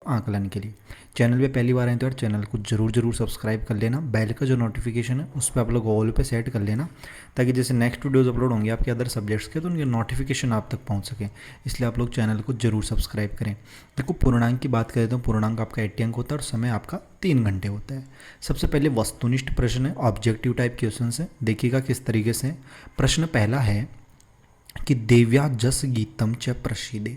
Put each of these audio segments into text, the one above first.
आकलन के लिए। चैनल पे पहली बार आए तो यार चैनल को जरूर सब्सक्राइब कर लेना, बेल का जो नोटिफिकेशन है उस पर आप लोग ऑल पे सेट कर लेना, ताकि जैसे नेक्स्ट वीडियोज़ अपलोड होंगे आपके अदर सब्जेक्ट्स के तो उनके नोटिफिकेशन आप तक पहुँच सके, इसलिए आप लोग चैनल को जरूर सब्सक्राइब करें। देखो पूर्णांक की बात करें तो पूर्णांक आपका 80 अंक होता है और समय आपका 3 घंटे होता है। सबसे पहले वस्तुनिष्ठ प्रश्न है, ऑब्जेक्टिव टाइप क्वेश्चन है। देखिएगा किस तरीके से। प्रश्न पहला है कि देव्या जस गीतम च प्रसिद्धे,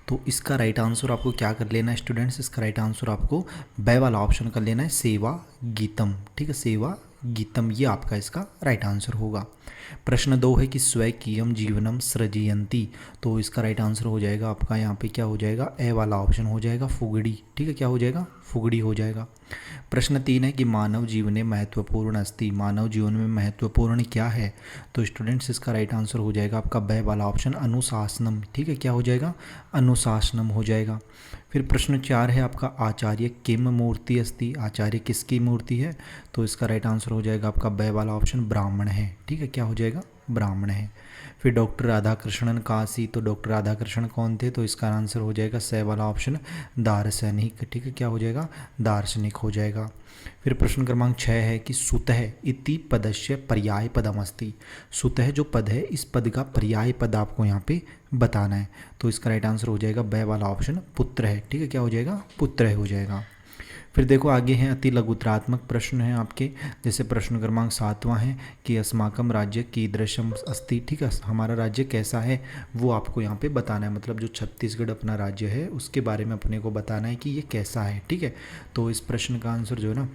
तो इसका राइट आंसर आपको क्या कर लेना है स्टूडेंट्स, इसका राइट आंसर आपको ब वाला ऑप्शन कर लेना है, सेवा गीतम। ठीक है, सेवा गीतम ये आपका इसका राइट आंसर होगा। प्रश्न 2 है कि स्वकीयम जीवनम सृजयंती, तो इसका राइट आंसर हो जाएगा आपका यहाँ पे क्या हो जाएगा, ए वाला ऑप्शन हो जाएगा, फुगड़ी। ठीक है, क्या हो जाएगा, फुगड़ी हो जाएगा। प्रश्न 3 है कि मानव जीवने महत्वपूर्ण अस्ति, मानव जीवन में महत्वपूर्ण क्या है, तो स्टूडेंट्स इसका राइट आंसर हो जाएगा आपका ब वाला ऑप्शन, अनुशासनम। ठीक है, क्या हो जाएगा, अनुशासनम हो जाएगा। फिर प्रश्न 4 है आपका आचार्य किम मूर्ति अस्ति, आचार्य किसकी मूर्ति है, तो इसका राइट आंसर हो जाएगा आपका ब वाला ऑप्शन, ब्राह्मण है। ठीक है, क्या हो जाएगा, ब्राह्मण है। फिर डॉक्टर राधाकृष्णन काशी, तो डॉक्टर राधाकृष्णन कौन थे, तो इसका आंसर हो जाएगा स वाला ऑप्शन, दार्शनिक। ठीक है, क्या हो जाएगा, दार्शनिक हो जाएगा। फिर प्रश्न क्रमांक 6 है कि सुतः इति पदस्य पर्याय पदमस्ति, सुतः जो पद है इस पद का पर्याय पद आपको यहाँ पे बताना है, तो इसका राइट आंसर हो जाएगा ब वाला ऑप्शन, पुत्र है। ठीक है, क्या हो जाएगा, पुत्र हो जाएगा। फिर देखो आगे हैं अति लघुत्रात्मक प्रश्न हैं आपके, जैसे प्रश्न क्रमांक 7वां है कि अस्माकम राज्य कीदृशम अस्ति। ठीक है, हमारा राज्य कैसा है वो आपको यहाँ पे बताना है, मतलब जो छत्तीसगढ़ अपना राज्य है उसके बारे में अपने को बताना है कि ये कैसा है। ठीक है, तो इस प्रश्न का आंसर जो है ना,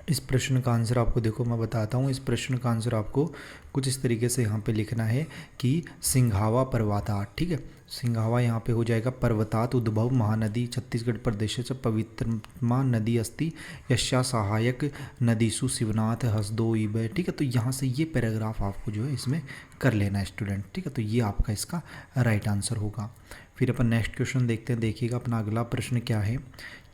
इस प्रश्न का आंसर आपको देखो मैं बताता हूँ, इस प्रश्न का आंसर आपको कुछ इस तरीके से यहाँ पे लिखना है कि सिंघावा पर्वतात। ठीक है, सिंघावा यहाँ पे हो जाएगा पर्वतात उद्भव महानदी छत्तीसगढ़ प्रदेश से पवित्रमा नदी अस्ति यशा सहायक नदीसु शिवनाथ हसदो इब। ठीक है, तो यहाँ से ये पैराग्राफ आपको जो है इसमें कर लेना है स्टूडेंट। ठीक है, तो ये आपका इसका राइट आंसर होगा। फिर अपन नेक्स्ट क्वेश्चन देखते हैं। देखिएगा अपना अगला प्रश्न क्या है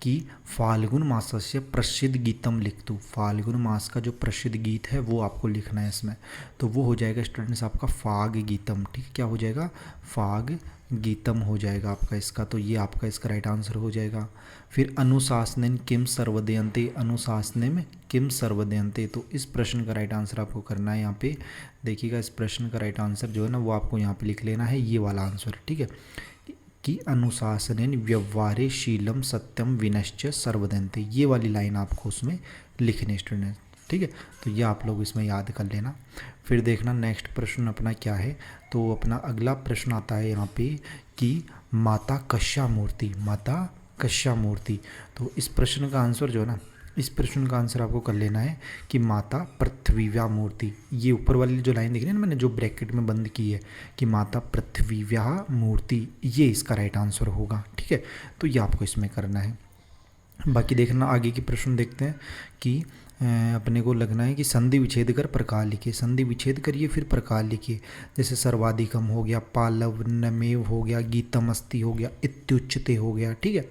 कि फाल्गुन मासस्य प्रसिद्ध गीतम लिखतु, फाल्गुन मास का जो प्रसिद्ध गीत है वो आपको लिखना है इसमें, तो वो हो जाएगा स्टूडेंट्स आपका फाग गीतम। ठीक है, क्या हो जाएगा, फाग गीतम हो जाएगा आपका इसका, तो ये आपका इसका राइट आंसर हो जाएगा। फिर अनुशासनेन किम सर्वदयन्ते, अनुशासनेम किम सर्वदयन्ते, तो इस प्रश्न का राइट आंसर आपको करना है यहाँ पे। देखिएगा इस प्रश्न का राइट आंसर जो है ना वो आपको यहाँ पे लिख लेना है, ये वाला आंसर। ठीक है, कि अनुशासनेन व्यवहारे शीलम सत्यम विनश्च सर्वदन्ते, ये वाली लाइन आपको उसमें लिखनी स्टूडेंट। ठीक है, तो ये आप लोग इसमें याद कर लेना। फिर देखना नेक्स्ट प्रश्न अपना क्या है, तो अपना अगला प्रश्न आता है यहाँ पे कि माता कश्या मूर्ति, माता कश्या मूर्ति, तो इस प्रश्न का आंसर जो है ना, इस प्रश्न का आंसर आपको कर लेना है कि माता पृथ्वीव्या मूर्ति। ये ऊपर वाली जो लाइन दिख रही है ना मैंने जो ब्रैकेट में बंद की है कि माता पृथ्वीव्या मूर्ति, ये इसका राइट आंसर होगा। ठीक है, तो ये आपको इसमें करना है। बाकी देखना आगे की प्रश्न देखते हैं कि अपने को लगना है कि संधि विच्छेद कर प्रकार लिखिए, संधि विच्छेद करिए फिर प्रकार लिखिए। जैसे सर्वाधिकम हो गया, पालवनमेव हो गया, गीतमस्ति हो गया, इत्युच्यते हो गया। ठीक है,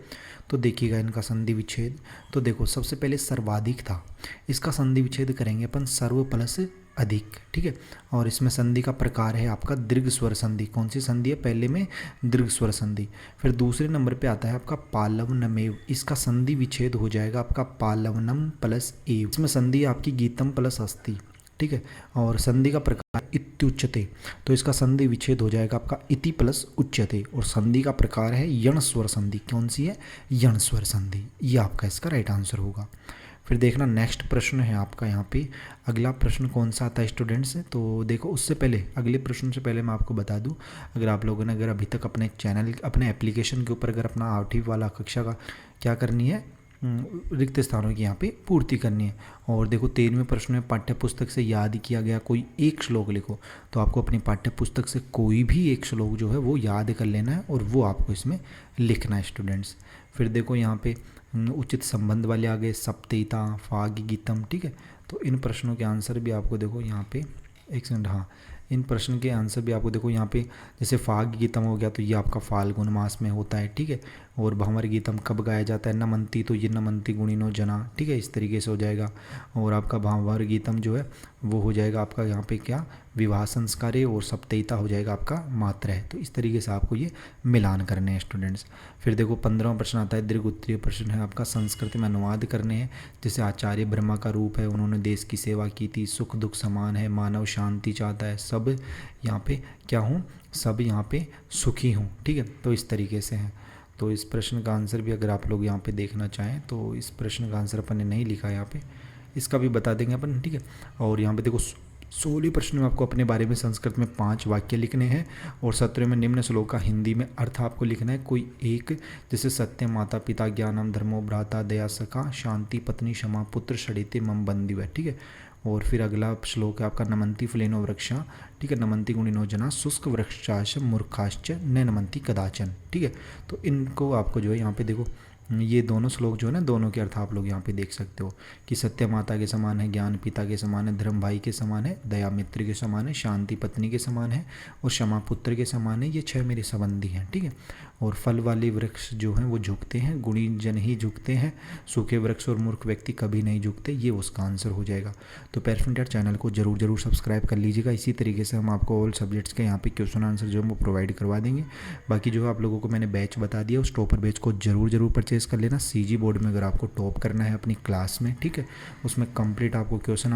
तो देखिएगा इनका संधि विच्छेद। तो देखो सबसे पहले सर्वाधिक था, इसका संधि विच्छेद करेंगे अपन सर्व प्लस अधिक। ठीक है, और इसमें संधि का प्रकार है आपका दीर्घ स्वर संधि। कौन सी संधि है, पहले में दीर्घ स्वर संधि। फिर दूसरे नंबर पे आता है आपका पालवनमेव, इसका संधि विच्छेद हो जाएगा आपका पालवनम प्लस एव। इसमें संधि आपकी गीतम प्लस अस्ति। ठीक है, और संधि का प्रकार इत्युच्यते, तो इसका संधि विच्छेद हो जाएगा आपका इति प्लस उच्यते, और संधि का प्रकार है यण स्वर संधि। कौन सी है, यण स्वर संधि, ये आपका इसका राइट आंसर होगा। फिर देखना नेक्स्ट प्रश्न है आपका यहाँ पे, अगला प्रश्न कौन सा आता है स्टूडेंट्स, तो देखो उससे पहले अगले प्रश्न से पहले मैं आपको बता दूँ, अगर आप लोगों ने अगर अभी तक अपने चैनल अपने एप्लीकेशन के ऊपर अगर अपना 8वीं वाला कक्षा का क्या करनी है, रिक्त स्थानों की यहाँ पे पूर्ति करनी है। और देखो 13वें प्रश्न में पाठ्य पुस्तक से याद किया गया कोई एक श्लोक लिखो, तो आपको अपनी पाठ्य पुस्तक से कोई भी एक श्लोक जो है वो याद कर लेना है और वो आपको इसमें लिखना है स्टूडेंट्स। फिर देखो यहाँ पे उचित संबंध वाले आ गए, सप्तिता, फाग गीतम। ठीक है, तो इन प्रश्नों के आंसर भी आपको देखो यहाँ पे, एक सेकंड, हाँ इन प्रश्न के आंसर भी आपको देखो यहाँ पे, जैसे फाग गीतम हो गया तो ये आपका फाल्गुन मास में होता है। ठीक है, और भंवर गीतम कब गाया जाता है, नमंती तो ये नमंती गुणिनो जना, ठीक है, इस तरीके से हो जाएगा। और आपका भंवर गीतम जो है वो हो जाएगा आपका यहाँ पे क्या, विवाह संस्कार है, और सप्तयिता हो जाएगा आपका मात्र है। तो इस तरीके से आपको ये मिलान करने हैं स्टूडेंट्स। फिर देखो 15वां प्रश्न आता है, दीर्घ उत्तरीय प्रश्न है आपका, संस्कृत में अनुवाद करने हैं। जैसे आचार्य ब्रह्मा का रूप है, उन्होंने देश की सेवा की थी, सुख दुख समान है, मानव शांति चाहता है, सब यहाँ पे क्या हूँ, सब यहाँ पे सुखी हूँ, ठीक है। तो इस तरीके से है। तो इस प्रश्न का आंसर भी अगर आप लोग यहाँ पे देखना चाहें तो इस प्रश्न का आंसर अपन ने नहीं लिखा है यहाँ पे, इसका भी बता देंगे अपन, ठीक है। और यहाँ पे देखो 16 प्रश्न में आपको अपने बारे में संस्कृत में 5 वाक्य लिखने हैं, और 17 में निम्न श्लोक का हिंदी में अर्थ आपको लिखना है कोई एक, जैसे सत्य, माता पिता, ज्ञानम, धर्मो, भ्राता, दया, सखा, शांति, पत्नी, क्षमा, पुत्र, षडिते, मम बंधु है, ठीक है। और फिर अगला श्लोक है आपका, नमंती फलेनो वृक्षा, ठीक है, नमंती गुणिनो जना, शुष्क वृक्षाश मूर्खाश्च न नमंती कदाचन, ठीक है। तो इनको आपको जो है यहाँ पे देखो, ये दोनों श्लोक जो है ना, दोनों के अर्थ आप लोग यहाँ पे देख सकते हो कि सत्य माता के समान है, ज्ञान पिता के समान है, धर्म भाई के समान है, दया मित्र के समान है, शांति पत्नी के समान है, और क्षमा पुत्र के समान है, ये 6 मेरे संबंधी हैं, ठीक है। और फल वाले वृक्ष जो हैं वो झुकते हैं, गुणी जन ही झुकते हैं, सूखे वृक्ष और मूर्ख व्यक्ति कभी नहीं झुकते, ये उसका आंसर हो जाएगा। तो पैरफिन चैनल को जरूर सब्सक्राइब कर लीजिएगा। इसी तरीके से हम आपको ऑल सब्जेक्ट्स के यहाँ पे क्वेश्चन आंसर जो है वो प्रोवाइड करवा देंगे। बाकी जो आप लोगों को मैंने बैच बता दिया, उस टॉपर बैच को जरूर परचेज कर लेना। सीजी बोर्ड में अगर आपको टॉप करना है अपनी क्लास में, ठीक है, उसमें कंप्लीट आपको क्वेश्चन